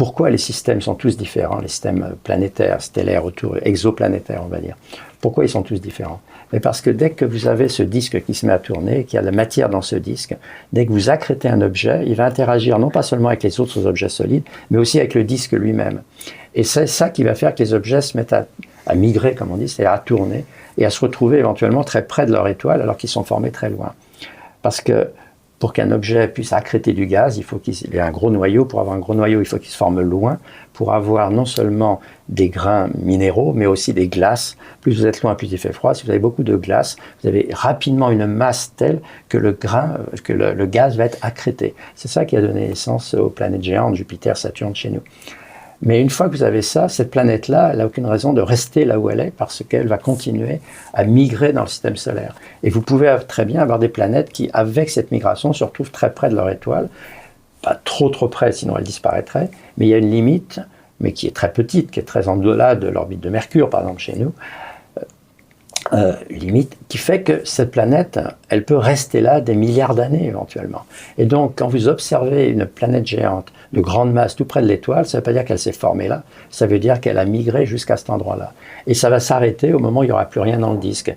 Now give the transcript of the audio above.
pourquoi les systèmes sont tous différents, les systèmes planétaires, stellaires, autour, exoplanétaires, on va dire. Pourquoi ils sont tous différents? Mais parce que dès que vous avez ce disque qui se met à tourner, qu'il y a de la matière dans ce disque, dès que vous accrétez un objet, il va interagir non pas seulement avec les autres objets solides, mais aussi avec le disque lui-même. Et c'est ça qui va faire que les objets se mettent à migrer, comme on dit, c'est-à-dire à tourner, et à se retrouver éventuellement très près de leur étoile, alors qu'ils sont formés très loin. Parce que pour qu'un objet puisse accréter du gaz, il faut qu'il y ait un gros noyau. Pour avoir un gros noyau, il faut qu'il se forme loin, pour avoir non seulement des grains minéraux, mais aussi des glaces. Plus vous êtes loin, plus il fait froid. Si vous avez beaucoup de glace, vous avez rapidement une masse telle que le gaz va être accrété. C'est ça qui a donné naissance aux planètes géantes, Jupiter, Saturne, chez nous. Mais une fois que vous avez ça, cette planète-là, elle n'a aucune raison de rester là où elle est parce qu'elle va continuer à migrer dans le système solaire. Et vous pouvez très bien avoir des planètes qui, avec cette migration, se retrouvent très près de leur étoile. Pas trop près, sinon elle disparaîtrait. Mais il y a une limite, mais qui est très petite, qui est très en delà de l'orbite de Mercure, par exemple, chez nous. Limite qui fait que cette planète, elle peut rester là des milliards d'années éventuellement. Et donc, quand vous observez une planète géante de grande masse tout près de l'étoile, ça ne veut pas dire qu'elle s'est formée là, ça veut dire qu'elle a migré jusqu'à cet endroit-là. Et ça va s'arrêter au moment où il n'y aura plus rien dans le disque.